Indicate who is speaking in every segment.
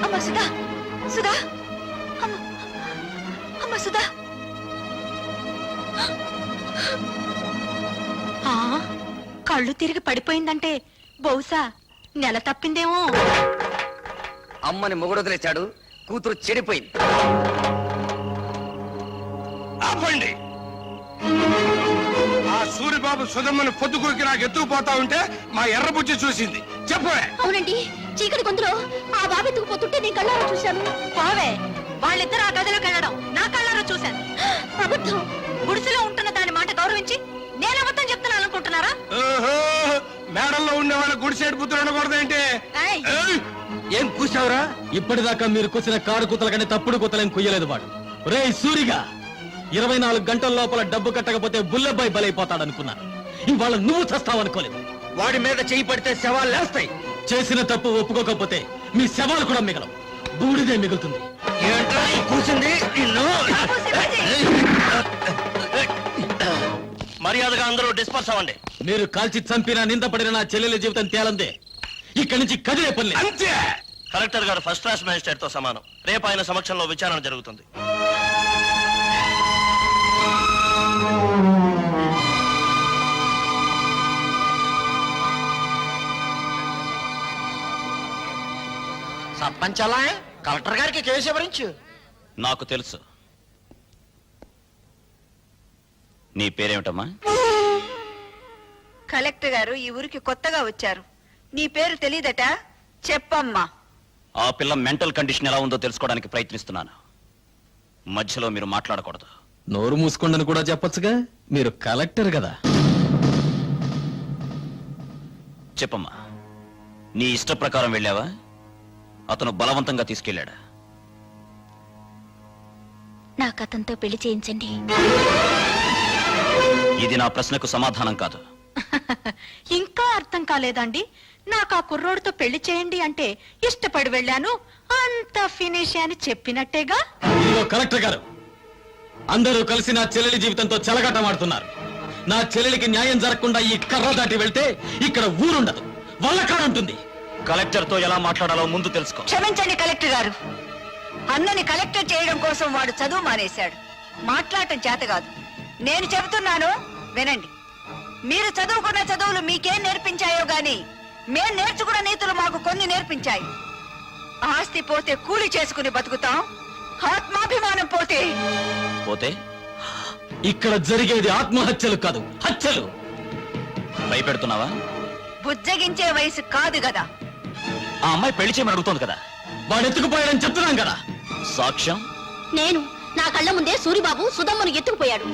Speaker 1: అమ్మ సుధా, సుధా, అమ్మ సుధా. కళ్ళు తిరిగి పడిపోయిందంటే బహుశా నెల తప్పిందేమో.
Speaker 2: అమ్మని మొగుడొదిలేశాడు, కూతురు చెడిపోయింది.
Speaker 3: ఆపండి. ఆ సూరిబాబు సుధమ్మను పొద్దుకోకి నాకు ఎత్తుకుపోతా ఉంటే మా ఎర్రబుజ్జి చూసింది. చెప్పవే.
Speaker 1: అవునండి, చీకటి గొంతులో ఆ బాబు ఎత్తుకుపోతుంటే నేను కళ్ళారా చూశాను. బావే, వాళ్ళిద్దరు ఆ గదిలోకి వెళ్ళడం నా కళ్ళారా చూశాను. అబద్ధం. గుడిసెలో ఉంటున్న దాని మాట గౌరవించి నేను అబద్ధం చెప్తున్నాను అనుకుంటున్నారా?
Speaker 3: మేడల్లో ఉండే వాళ్ళ గుడిసేడు పుత్రులు ఉండకూడదేంటి?
Speaker 4: ఏం కూసావురా? ఇప్పటిదాకా మీరు కూసిన కారు కూతల కంటే తప్పుడు కూతలేం కుయ్యలేదు వాడు. రే సూరిగా, 24 గంటల లోపల డబ్బు కట్టకపోతే బుల్లబ్బాయి బలైపోతాడనుకున్నాను. ఇవాళ నువ్వు చస్తావనుకోలేదు.
Speaker 2: వాడి మీద చేయి పడితే శవాలు లేస్తాయి.
Speaker 4: చేసిన తప్పు ఒప్పుకోకపోతే మీ శవాలు కూడా మిగలవు, బూడిదే మిగులుతుంది.
Speaker 2: ఏంట్రా కూసింది నిన్ను?
Speaker 5: మర్యాదగా అందరూ డిస్పర్స్ అవ్వండి.
Speaker 4: మీరు కాల్చి చంపినా నిందపడిన నా చెల్లెల జీవితం తేలందే. ఇక్కడి నుంచి కదిలే పని లేదు.
Speaker 3: అంతే.
Speaker 5: కలెక్టర్ గారు ఫస్ట్ క్లాస్ మ్యాజిస్ట్రేట్ తో సమానం. రేపు ఆయన సమక్షంలో విచారణ జరుగుతుంది.
Speaker 2: సర్పంచ్ అలా కలెక్టర్ గారికి కేసు ఎవరించు.
Speaker 5: నాకు తెలుసు. నీ పేరేమిటమ్మా?
Speaker 1: కలెక్టర్ గారు ఈ ఊరికి కొత్తగా వచ్చారు. నీ పేరు తెలీదట? చెప్పమ్మా.
Speaker 5: ఆ పిల్ల మెంటల్ కండిషన్ ఎలా ఉందో తెలుసుకోవడానికి ప్రయత్నిస్తున్నాను. మధ్యలో మీరు మాట్లాడకూడదు.
Speaker 4: నోరు మూసుకోండని కూడా చెప్పొచ్చుగా, మీరు కలెక్టర్ కదా.
Speaker 5: చెప్పమ్మా, నీ ఇష్ట ప్రకారం వెళ్ళావా? అతను బలవంతంగా తీసుకెళ్ళాడా?
Speaker 1: నాకు అతనితో పెళ్లి చేయించండి.
Speaker 5: ఇది నా ప్రశ్నకు సమాధానం కాదు.
Speaker 1: ఇంకా అర్థం కాలేదండి? నాకు ఆ కుర్రోడితో పెళ్లి చేయండి అంటే ఇష్టపడి వెళ్ళాను, అంత ఫినిష్ అని చెప్పినట్టేగా.
Speaker 4: ఇదిగో కలెక్టర్ గారు, అందరూ కలిసి నా చెల్లెలి జీవితంతో చెలగాటమాడుతున్నారు. నా చెల్లెలికి న్యాయం జరగకుండా ఈ కర్ర దాటి వెళ్తే ఇక్కడ ఊరుండదు, వల్లకాడుంటుంది.
Speaker 5: కలెక్టర్ తో ఎలా మాట్లాడాలో ముందు తెలుసుకో.
Speaker 1: క్షమించండి కలెక్టర్ గారు, అన్నని కలెక్టర్ చేయడం కోసం వాడు చదువు మానేశాడు. మాట్లాడటం చేత కాదు. నేను చెబుతున్నాను వినండి. మీరు చదువుకున్న చదువులు మీకేం నేర్పించాయో గాని మేం నేర్చుకున్న నీతులు మాకు కొన్ని నేర్పించాయి. ఆస్తి పోతే కూలి చేసుకుని బతుకుతాం, ఆత్మాభిమానం పోతే
Speaker 5: పోతే
Speaker 4: ఇక్కడ జరిగేది ఆత్మహత్యలు కాదు, హత్యలు.
Speaker 5: భయపెడుతున్నావా?
Speaker 1: బుజ్జగించే వయసు కాదు కదా.
Speaker 5: ఆ అమ్మాయి పెళ్లి చేయమని అడుగుతోంది కదా.
Speaker 4: వాడు ఎత్తుకుపోయాడని చెప్తున్నాం కదా.
Speaker 5: సాక్ష్యం?
Speaker 1: నేను నా కళ్ళ ముందే సూరిబాబు సుధమ్మను ఎత్తుకుపోయాడు.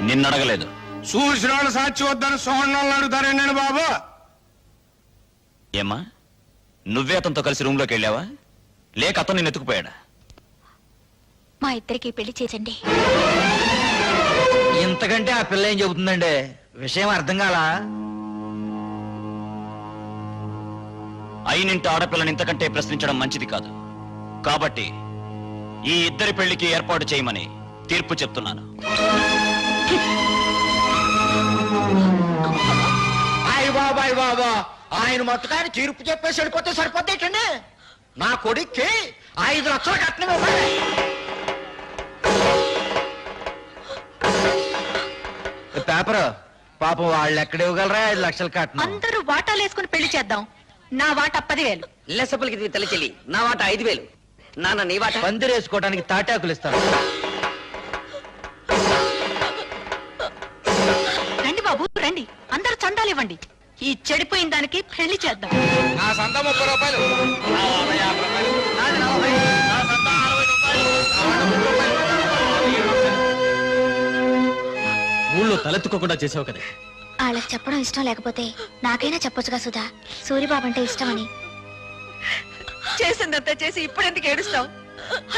Speaker 5: నిన్నడగలేదు.
Speaker 3: చూసిన సాక్షి వద్దని సోహన్నాళ్ళు అడుగుతారండి బాబు.
Speaker 5: ఏమ్మా, నువ్వే అతనితో కలిసి రూమ్ లోకి వెళ్ళావా, లేక అతను నిన్ను ఎత్తుకుపోయాడా?
Speaker 1: మా ఇద్దరికి పెళ్లి చేయండి.
Speaker 2: ఇంతకంటే ఆ పిల్ల ఏం చెబుతుందండి? విషయం అర్థం కాలా?
Speaker 5: అయినింటి ఆడపిల్లని ఇంతకంటే ప్రశ్నించడం మంచిది కాదు. కాబట్టి ఈ ఇద్దరి పెళ్లికి ఏర్పాటు చేయమని తీర్పు చెప్తున్నాను.
Speaker 2: అయ్య బాబాయ్ బాబా, ఆయన మొత్తకాన్ని తీర్పు చెప్పేసి వెళ్ళిపోతే సరిపోతేటండి. నా కొడుక్కి 5 లక్షలు కట్నం ఇవ్వాలి. పేపర్ పాపం వాళ్ళు ఎక్కడ ఇవ్వగలరా 5 లక్షలు కట్నం?
Speaker 1: అందరూ వాటాలు వేసుకుని పెళ్లి చేద్దాం. నా వాటా 10,000.
Speaker 2: లెసపలికి తల్లి చెల్లి, నా వాట 5,000. నాన్న నీ వాట? పందిరేసుకోవడానికి తాటాకులు ఇస్తాను.
Speaker 1: రండి బాబు రండి, అందరూ చందాలు ఇవ్వండి. ఈ చెడిపోయిన దానికి పెళ్లి చేద్దాం.
Speaker 3: నా సంత 30 రూపాయలు.
Speaker 4: ఊళ్ళో తలెత్తుకోకుండా చేసావు కదా.
Speaker 6: వాళ్ళకి చెప్పడం ఇష్టం లేకపోతే నాకైనా చెప్పొచ్చుగా సుధా, సూరిబాబు అంటే ఇష్టమని.
Speaker 1: చేసిందంతా చేసి ఇప్పుడెందుకు ఏడుస్తావు?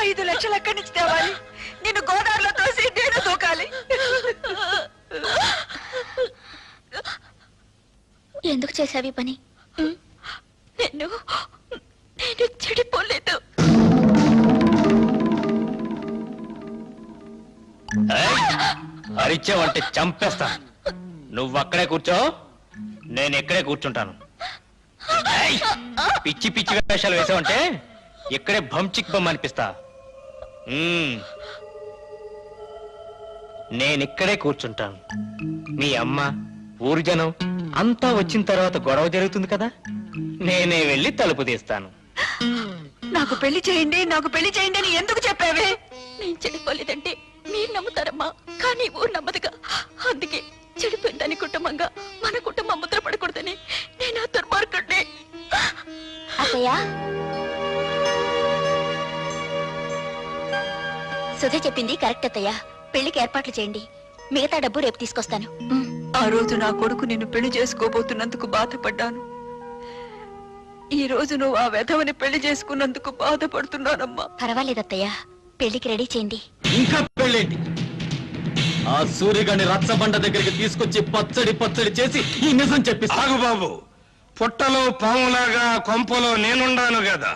Speaker 1: 5 లక్షలు ఎక్కడి నుంచి తేవాలి? నిన్ను గోదావరిలో తోసి నేను దూకాలి.
Speaker 6: ఎందుకు చేసావి పని?
Speaker 1: నేను చెడిపోలేదు.
Speaker 5: అరిచావంటే చంపేస్తా. నువ్వు అక్కడే కూర్చో, నేను ఇక్కడే కూర్చుంటాను. పిచ్చి పిచ్చి వేషాలు వేసావంటే
Speaker 4: ఇక్కడే భంచిక్ బొమ్మ అనిపిస్తా. నేనిక్కడే కూర్చుంటాను. మీ అమ్మ, ఊరు జనం అంతా వచ్చిన తర్వాత గొడవ జరుగుతుంది కదా, నేనే వెళ్ళి తలుపు తీస్తాను.
Speaker 1: నాకు పెళ్లి చేయండి, నాకు పెళ్లి చేయండి అని ఎందుకు చెప్పావే?
Speaker 7: నేను చెడిపోలేదంటే మీరు నమ్ముతారమ్మా, కానీ ఊరు నమ్మదుగా. అందుకే చెడిపోయిందని కుటుంబంగా మన కుటుంబం ముద్ర పడకూడదని నేను ఆ దుర్మార్గుడిని.
Speaker 6: అత్తయ్య, సుధ చెప్పింది కరెక్ట్ అత్తయ్య. పెళ్లికి ఏర్పాట్లు చేయండి, మిగతా డబ్బు రేపు తీసుకొస్తాను.
Speaker 1: ఆ రోజు నా కొడుకు నిన్ను పెళ్లి చేసుకోబోతున్నందుకు బాధపడ్డాను. ఈ రోజు నువ్వు ఆ వెధవని పెళ్లి చేసుకున్నందుకు బాధపడుతున్నానమ్మా.
Speaker 6: పర్వాలేదు అత్తయ్య, పెళ్లికి రెడీ చేయండి.
Speaker 4: ఇంకా పెళ్ళేంటి? ఆ సూర్యగాని రచ్చబండ దగ్గరికి తీసుకొచ్చి పచ్చడి పచ్చడి చేసి ఈ నిజం చెప్పిస్తా.
Speaker 3: ఆగు బాబు, పుట్టలో పాములాగా కొంపలో నేనుండాను కదా,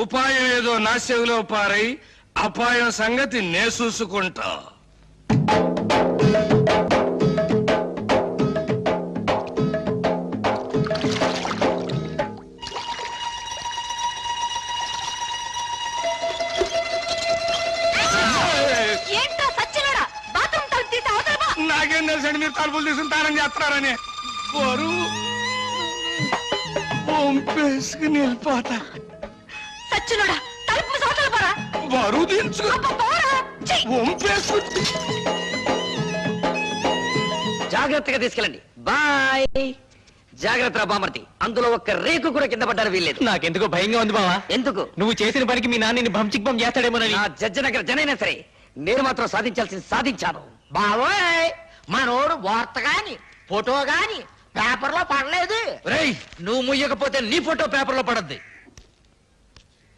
Speaker 3: ఉపాయం ఏదో నా చెవిలో పారై అపాయం సంగతి నే చూసుకుంటా.
Speaker 1: ఏంటో సచ్చినోడా, బాత్రూమ్ తలుపు తీసి అవతల పో.
Speaker 3: నాకేం తెలుసండి మీరు తలుపులు తీసుకుని తానం చేస్తున్నారని. బరువు వంపేసుకుని వెళ్ళిపోతా.
Speaker 1: సచ్చినోడా, తలుపు మూసి అవతల పోరా.
Speaker 3: బరువు దించుకు
Speaker 1: అబ్బా, పోరా. ఛీ!
Speaker 3: వంపేసుకుని.
Speaker 2: జాగ్రత్తగా తీసుకెళ్ళండి. బాయ్. జాగ్రత్త బామర్తి, అందులో ఒక్క రేకు కూడా కింద పడ్డారు వీల్లేదు.
Speaker 4: నాకెందుకో భయంగా ఉంది బావా.
Speaker 2: ఎందుకు?
Speaker 4: నువ్వు చేసిన పనికి మీ నాన్నని భంచిక్ బొమ్మ చేస్తాడేమోనని.
Speaker 2: నా జడ్జనగర్ జనైనా సరే నేను మాత్రం సాధించాల్సింది సాధించాను. బావోయ్, మనోడు వార్త గాని ఫోటో గాని పేపర్ లో పడలేదు.
Speaker 8: రేయ్, నువ్వు ముయ్యకపోతే నీ ఫోటో పేపర్ లో పడద్ది.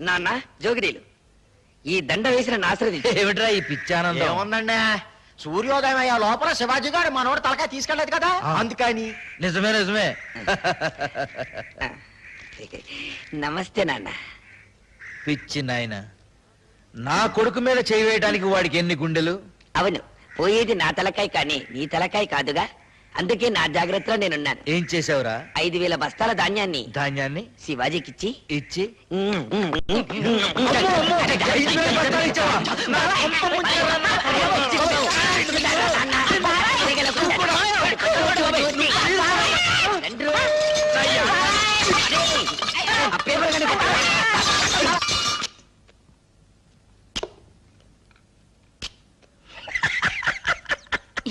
Speaker 2: నాన్న జోగిరీలు, ఈ దండ వేసిన ఆశ్రదించి.
Speaker 8: ఏమిట్రా ఈ పిచ్చానందం?
Speaker 2: ఏముందండి, సూర్యోదయం అయ్యే లోపల శివాజీ గారు మనోడు తలకాయ తీసుకెళ్ళలేదు కదా, అందుకని.
Speaker 8: నిజమే నిజమే.
Speaker 2: నమస్తే నాన్న.
Speaker 8: పిచ్చి నాయన, నా కొడుకు మీద చేయి వేయడానికి వాడికి ఎన్ని గుండెలు?
Speaker 2: అవును, పోయేది నా తలకాయ కానీ నీ తలకాయ కాదుగా, అందుకే నా జాగ్రత్తలో నేనున్నాను.
Speaker 8: ఏం చేసావురా?
Speaker 2: 5,000 బస్తాల ధాన్యాన్ని
Speaker 8: ధాన్యాన్ని
Speaker 2: శివాజీకిచ్చి
Speaker 8: ఇచ్చి
Speaker 2: 5,000 బస్తాలు ఇచ్చావా? నా కొంప ముంచారా? ఆ పేపర్ కానీ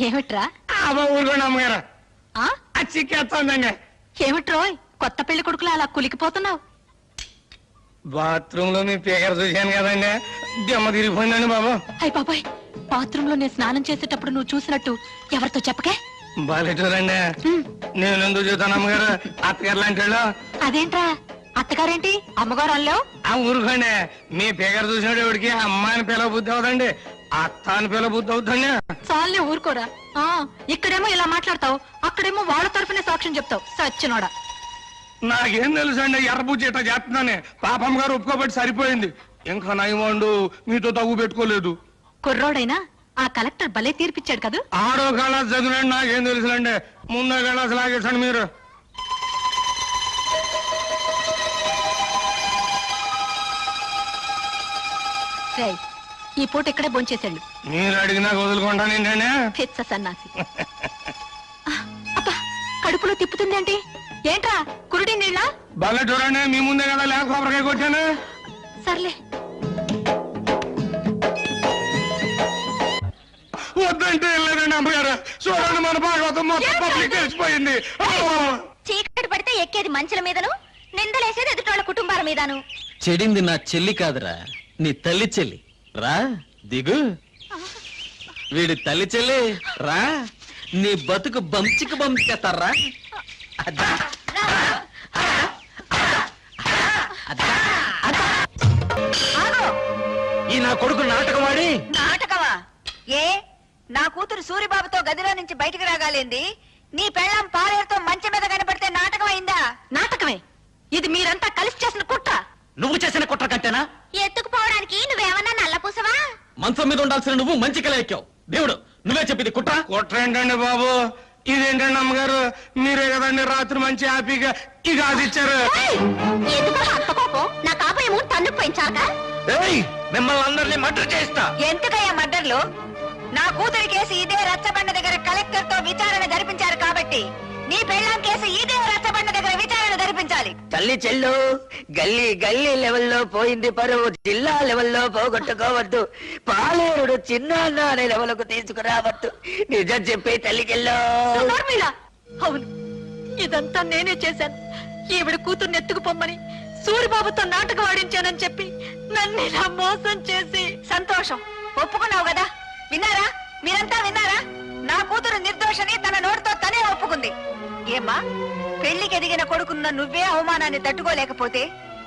Speaker 7: ఏమిట్రా?
Speaker 3: ఊరుకోండి అమ్మగారు,
Speaker 7: ఆ?
Speaker 3: చిక్కేస్తుందండి.
Speaker 7: ఏమిట్రోయ్, కొత్త పెళ్లి కొడుకులా అలా కులికిపోతున్నావు?
Speaker 3: బాత్రూమ్ లో మీ పేకర చూశాను కదండి, దెమ్మ తిరిగిపోయిందండి బాబు.
Speaker 7: అయ్య బాబాయ్, బాత్రూమ్ లో నేను స్నానం చేసేటప్పుడు నువ్వు చూసినట్టు ఎవరితో చెప్పకే.
Speaker 3: బాలేటూరండి, నేను ఎందుకు చూస్తాను అమ్మగారు, అత్తగారు లాంటి వాళ్ళు.
Speaker 7: అదేంట్రా, అత్తగారేంటి అమ్మగారు అల్లావు?
Speaker 3: ఆ ఊరుకోండి, మీ పేకర చూసినప్పుడు ఎవరికి అమ్మాయిని పిల్ల బుద్ధి అవుదండి, అత్త అని పిల్ల బుద్ధి అవుతుందండి.
Speaker 7: చాలే ఊరుకోరా. ఆ, ఇక్కడేమో ఇలా మాట్లాడతావు, అక్కడేమో వాళ్ళ తరఫునే సాక్ష్యం చెప్తావు. సచ్చినోడా.
Speaker 3: నాకేం తెలుసు అండి, ఎర్రబుజ్జి ఇట్లా చేస్తున్నానే, పాపమ్మ గారు ఒప్పుకోబట్టి సరిపోయింది. ఇంకా నయమండు మీతో తగ్గు పెట్టుకోలేదు.
Speaker 7: కుర్రోడైనా ఆ కలెక్టర్ భలే తీర్పిచ్చాడు కదూ.
Speaker 3: ఆడో కళాసు చదివినండి, నాకేం తెలుసులండి, ముందో కళాసు లాగేసండి మీరు.
Speaker 7: రేయ్, ఈ పూట ఇక్కడే భోంచేశాడు.
Speaker 3: మీరు అడిగినా వదులుకుంటాను ఏంటండి.
Speaker 7: పిచ్చ సన్నాసి. ఆ, అబ్బా, కడుపులో తిప్పుతుందేంటి? ఏంట్రా కురుడి నీళ్ళ?
Speaker 3: బాగా చూడండి, మీ ముందే కదా లేక కొబ్బరికాయ కొట్టాను.
Speaker 7: సర్లే.
Speaker 3: వద్దంటే వెళ్ళలేదండి అమ్మగారు, చూడండి మన భాగవతం మొత్తం పబ్లిక్ తెలిసిపోయింది.
Speaker 6: చీకటి పడితే ఎక్కేది మంచుల మీదను, నిందలేసేది ఎదుటోళ్ళ కుటుంబాల మీదను.
Speaker 4: చెడింది నా చెల్లి కాదురా, నీ తల్లి చెల్లి. రా దిగు. వీడి తల్లి చెల్లి రా, నీ బతుకు బంచికి బంచేస్తారా.
Speaker 8: ఈ నా కొడుకు నాటకవాడి.
Speaker 1: నాటకమా? ఏ, నా కూతురు సూరిబాబుతో గదిలో నుంచి బయటికి రాగాలేంది, నీ పెళ్ళం పాలేరుతో మంచం మీద కనపడితే నాటకం అయిందా?
Speaker 7: నాటకమే. ఇది మీరంతా కలిసి చేసిన కుట్ర.
Speaker 8: నువ్వు చేసిన కుట్ర కంటేనా?
Speaker 6: ఎత్తుకుపోవడానికి నువ్వేమన్నా నల్లపూసవా?
Speaker 4: మంచం మీద ఉండాల్సిన నువ్వు మంచి కల ఎక్కావు. దేవుడు నువ్వే చెప్పింది కుట్ర.
Speaker 3: కుట్ర ఏంటండి బాబు, ఇదేంటండి అమ్మగారు, మీరే కదండి రాత్రి మంచి హ్యాపీగా ఇక అది ఇచ్చారు.
Speaker 6: ఎందుకు అంత కోపం? నా కాపేమో తన్నుకుపోయించాలా?
Speaker 8: ఏయ్, మిమ్మల్ని అందరినీ మర్డర్ చేస్తా.
Speaker 1: ఎందుకయ్యా మర్డర్లు? నా కూతురి కేసు ఇదే రచ్చబండ దగ్గర కలెక్టర్ తో విచారణ జరిపించారు కాబట్టి నీ పెళ్ళాం కేసు ఇదే రచ్చబండ దగ్గర విచారణ జరిపించాలి.
Speaker 9: తల్లి చెల్లు గల్లీ గల్లీ లెవెల్లో పోయింది పరువు, జిల్లా లెవెల్లో పోగొట్టుకోవద్దు, పాలేరుడు చిన్న అనే లెవెల్కు తీసుకురావద్దు. నిజం చెప్పే తల్లికెళ్ళో.
Speaker 7: అవును, ఇదంతా నేనే చేశాను. ఈవిడ కూతుర్ని ఎత్తుకుపోమ్మని సూరిబాబుతో నాటకం ఆడించానని చెప్పి నన్ను ఇలా మోసం చేసి.
Speaker 1: సంతోషం, ఒప్పుకున్నావు కదా. విన్నారా? మీరంతా విన్నారా? నా కూతురు నిర్దోషని తన నోటితో తనే ఒప్పుకుంది. ఏమ్మా, పెళ్లికి ఎదిగిన కొడుకున్న నువ్వే అవమానాన్ని తట్టుకోలేకపోతే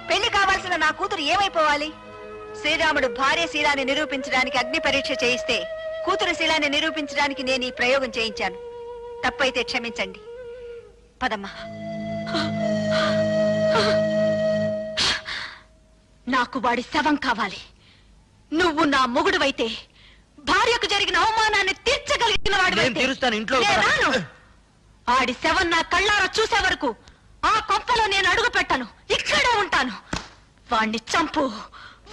Speaker 1: పెళ్లి కావాల్సిన నా కూతురు ఏమైపోవాలి? శ్రీరాముడు భార్య శీలాన్ని నిరూపించడానికి అగ్ని పరీక్ష చేయిస్తే కూతురు శీలాన్ని నిరూపించడానికి నేను ఈ ప్రయోగం చేయించాను. తప్పైతే క్షమించండి. పదమ్మా.
Speaker 7: నాకు వాడి శవం కావాలి. నువ్వు నా మొగుడువైతే భార్యకు జరిగిన అవమానాన్ని తీర్చగలిగిన
Speaker 8: నేను తీరుస్తాను. ఇంట్లో
Speaker 7: ఆడి శవం నా కళ్ళారా చూసే వరకు ఆ కొంపలో నేను అడుగు పెట్టను. ఇక్కడే ఉంటాను. వాణ్ణి చంపు,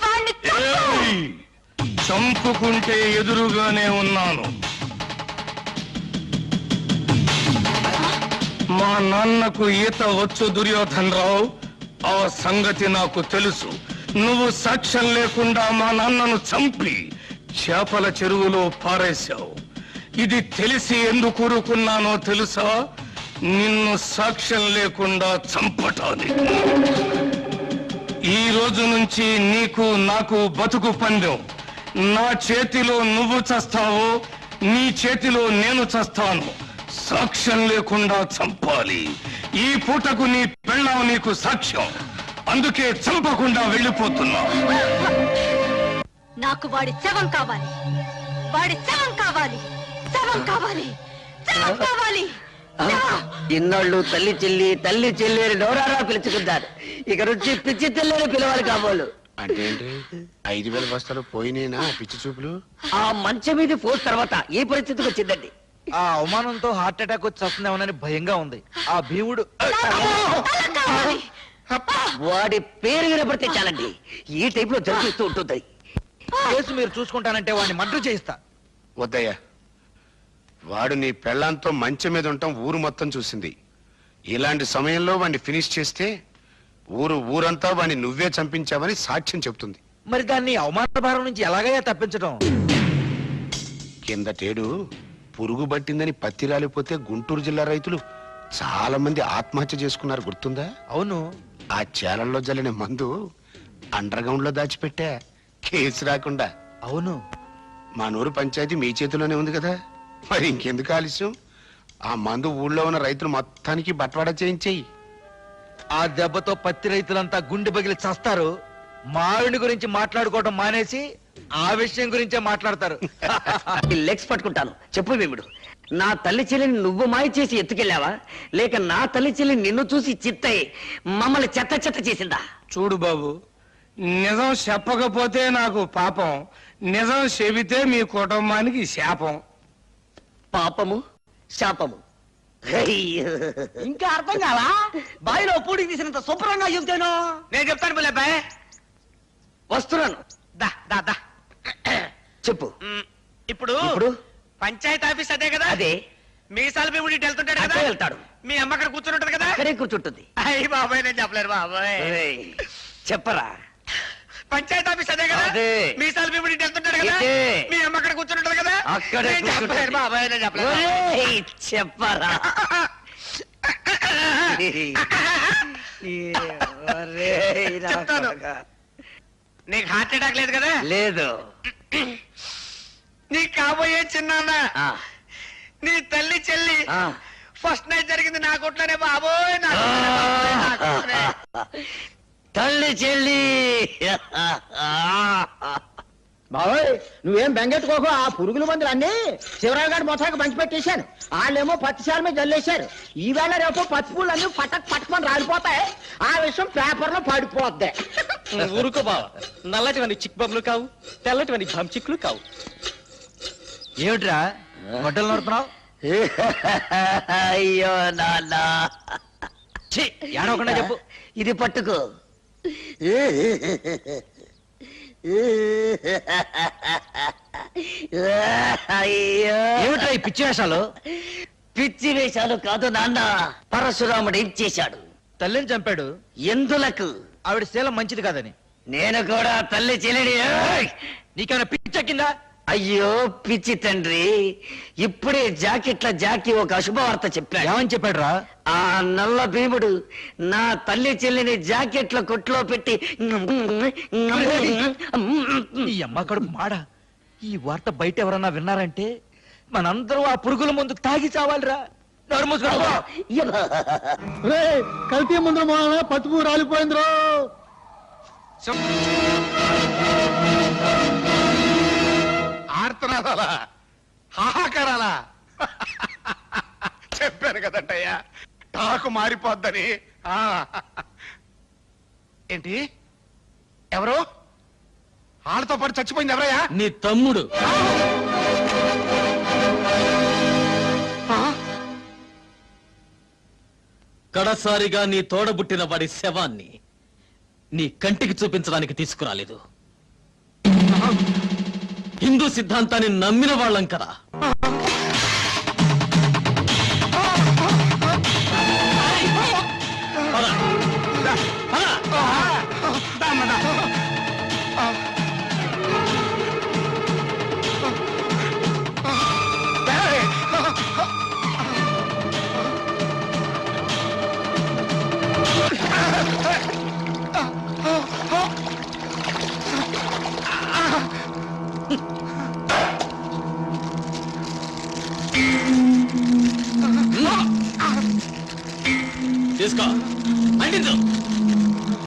Speaker 7: వాణ్ణి చంపు.
Speaker 3: ఏయ్! చంపుకుంటే ఎదురుగానే ఉన్నాను. మా నాన్నకు ఈత వచ్చు దుర్యోధన్ రావు, ఆ సంగతి నాకు తెలుసు. నువ్వు సాక్ష్యం లేకుండా మా నాన్నను చంపి చేపల చెరువులో పారేశావు. ఇది తెలిసి ఎందుకు ఊరుకున్నానో తెలుసా? నిన్ను సాక్ష్యం లేకుండా చంపటానికి. ఈ రోజు నుంచి నీకు నాకు బతుకు పందెం. నా చేతిలో నువ్వు చస్తావు, నీ చేతిలో నేను చస్తాను. సాక్ష్యం లేకుండా చంపాలి. ఈ పూటకు నీ పెళ్ళాం నీకు సాక్ష్యం. అందుకే చంపకుండా వెళ్ళిపోతున్నా.
Speaker 7: నాకు వాడి శవం కావాలి. వాడి శవం కావాలి. శవం కావాలి. శవం కావాలి.
Speaker 9: ఇన్నాళ్ళు తల్లి చెల్లి అని నోరారా పిలుచుకుంటారు. ఇక నుంచి పిచ్చి తెల్లని పిలవాలి కాబోలు.
Speaker 10: అంటే 5,000 బస్తాలు పోయినేనా పిచ్చి చూపులు?
Speaker 9: ఆ మంచం మీద పోస్ట్ తర్వాత ఈ పరిస్థితికి వచ్చిందండి.
Speaker 8: ఆ అవమానంతో హార్ట్ అటాక్ వచ్చి వస్తుందేమోనని భయంగా ఉంది. ఆ భీముడు
Speaker 9: వాడి పేరు వినపడితే చాలండి ఈ టైప్ లో జరిపిస్తూ ఉంటుంది.
Speaker 8: కేసు మీరు చూసుకుంటానంటే వాడిని మర్డర్ చేయిస్తా.
Speaker 10: వద్దయ్యా, వాడు నీ పెళ్ళాంతో మంచం మీద ఉంటాం ఊరు మొత్తం చూసింది. ఇలాంటి సమయంలో వాడిని ఫినిష్ చేస్తే ఊరంతా వాడిని నువ్వే చంపించావని సాక్ష్యం చెప్తుంది.
Speaker 8: మరి దాన్ని అవమాన భారం నుంచి ఎలాగయ్యా తప్పించడం?
Speaker 10: కిందటేడు పురుగు పట్టిందని పత్తి రాలిపోతే గుంటూరు జిల్లా రైతులు చాలా మంది ఆత్మహత్య చేసుకున్నారు, గుర్తుందా?
Speaker 8: అవును.
Speaker 10: ఆ చేలల్లో జల్లిన మందు అండర్ గ్రౌండ్ లో దాచిపెట్టా, కేసు రాకుండా.
Speaker 8: అవును.
Speaker 10: మా నూరు పంచాయతీ మీ చేతిలోనే ఉంది కదా, మరి ఇంకెందుకు ఆలస్యం? ఆ మందు ఊళ్ళో ఉన్న రైతులు మొత్తానికి బట్వాడా చేయించేయి.
Speaker 8: ఆ దెబ్బతో పత్తి రైతులంతా గుండె పగిలి చస్తారు. మావిడి గురించి మాట్లాడుకోవడం మానేసి ఆ విషయం గురించే మాట్లాడతారు.
Speaker 9: లెగ్స్ పట్టుకుంటాను. చెప్పు భీముడు, నా తల్లి చెల్లిని నువ్వు మాయ చేసి ఎత్తుకెళ్ళావా, లేక నా తల్లి చెల్లి నిన్ను చూసి చిత్తయి మమ్మల్ని చెత్త చెత్త చేసిందా?
Speaker 3: చూడు బాబు, నిజం చెప్పకపోతే నాకు పాపం, నిజం చెబితే మీ కుటుంబానికి శాపం.
Speaker 9: పాపము శాపము
Speaker 2: ఇంకా అర్థం కావా? బావిలో పూడికి తీసినంత శుభ్రంగా చెబుతాను.
Speaker 8: నేను చెప్తాను పిల్లబ్బాయ్.
Speaker 9: వస్తున్నాను.
Speaker 8: దా దా దా.
Speaker 9: చెప్పు.
Speaker 8: ఇప్పుడు
Speaker 9: ఇప్పుడు
Speaker 8: పంచాయతీ ఆఫీస్ అదే కదా?
Speaker 9: అదే.
Speaker 8: మీసాల భీముడి వెళ్తుంటాడు కదా?
Speaker 9: అక్కడే వెళ్తాడు.
Speaker 8: మీ అమ్మ అక్కడ కూర్చుని ఉంటది కదా?
Speaker 9: అక్కడే కూర్చుంటుంది.
Speaker 8: అయ్యి బాబాయ్, నేను చెప్పలేరు బాబాయ్.
Speaker 9: ఏయ్, చెప్పరా.
Speaker 8: పంచాయతీ ఆఫీస్ అదే కదా?
Speaker 9: అదే.
Speaker 8: మీసాల భీముడి వెళ్తుంటాడు కదా?
Speaker 9: ఇదే.
Speaker 8: మీ అమ్మ అక్కడ కూర్చుని ఉంటది కదా?
Speaker 9: అక్కడే
Speaker 8: నేను చెప్పలేరు
Speaker 9: కూర్చుంటుంది.
Speaker 8: బాబాయ్, నేను చెప్పలేరు.
Speaker 9: ఒరేయ్, చెప్పరా. ఒరేయ్, నా
Speaker 8: చెప్తాను.
Speaker 9: కొడుకా.
Speaker 8: నీకు హార్ట్ అటాక్ లేదు కదా?
Speaker 9: లేదు.
Speaker 8: నీ కాబోయే చిన్నాన్న,
Speaker 9: ఆ,
Speaker 8: నీ తల్లి చెల్లి
Speaker 9: ఆ.
Speaker 8: ఫస్ట్ నైట్ జరిగింది నా కొట్లోనే బాబోయ్. నా కొట్లోనే బాబోయ్, నా కొట్లోనే.
Speaker 9: తల్లి చెల్లి.
Speaker 2: బాబోయ్, నువ్వేం బెంగెట్టుకోకు. ఆ పురుగుల మందులు అన్ని శివరావు గారి మొత్తానికి పంచి పెట్టేశాను. వాళ్ళేమో పత్తిశాల మీద జల్లేశారు. ఈవేళ రేపు పత్తి పూలు అన్ని పట్టుకొని రాలిపోతాయి. ఆ విషయం పేపర్ లో పడిపోద్ది.
Speaker 4: ఊరుకో బావ, నల్లటివని చిక్ బొమ్మలు కావు, తెల్లటివని చిక్కులు కావు.
Speaker 8: ఏమిట్రా గొడ్డలు నడుతున్నావు?
Speaker 9: అయ్యో నాన్న,
Speaker 8: ఏడవకుండా చెప్పు.
Speaker 9: ఇది పట్టుకో. అయ్యో
Speaker 8: ఏమిట్రా ఈ పిచ్చి వేషాలు?
Speaker 9: పిచ్చి వేషాలు కాదు నాన్న. పరశురాముడు ఏం చేశాడు?
Speaker 8: తల్లిని చంపాడు.
Speaker 9: ఎందులకు?
Speaker 8: ఆవిడ శీలం మంచిది కాదని.
Speaker 9: నేను కూడా తల్లి చెల్లిని.
Speaker 8: నీకేమైనా పిచ్చెక్కిందా?
Speaker 9: అయ్యో పిచ్చి తండ్రి, ఇప్పుడే జాకీ ఒక అశుభవార్త చెప్పాడు.
Speaker 8: ఏమని చెప్పాడురా?
Speaker 9: ఆ నల్ల భీముడు నా తల్లి చెల్లిని జాకెట్ల కొట్లో పెట్టి
Speaker 8: ఈ అమ్మ కడుపు మాడ. ఈ వార్త బయట ఎవరన్నా విన్నారంటే మనందరూ ఆ పురుగుల ముందు తాగి చావాలిరా. నోరు మూసుకో.
Speaker 2: కల్తీ ముందు పసుపు రాలిపోయిందిరో.
Speaker 10: ఆర్తనాదాలా, హాహాకారాలా? చెప్పాను కదంటయ్యా, టాకు మారిపోద్దని. ఆ. ఏంటి? ఎవరు? వాళ్ళతో పాటు చచ్చిపోయింది ఎవరయ్యా?
Speaker 4: నీ తమ్ముడు. కడసారిగా నీ తోడబుట్టిన వాడి శవాన్ని నీ కంటికి చూపించడానికి తీసుకురాలేదు. హిందూ సిద్ధాంతాన్ని నమ్మిన వాళ్ళం కదా. పద. పద. తీసుకో, అంటించు.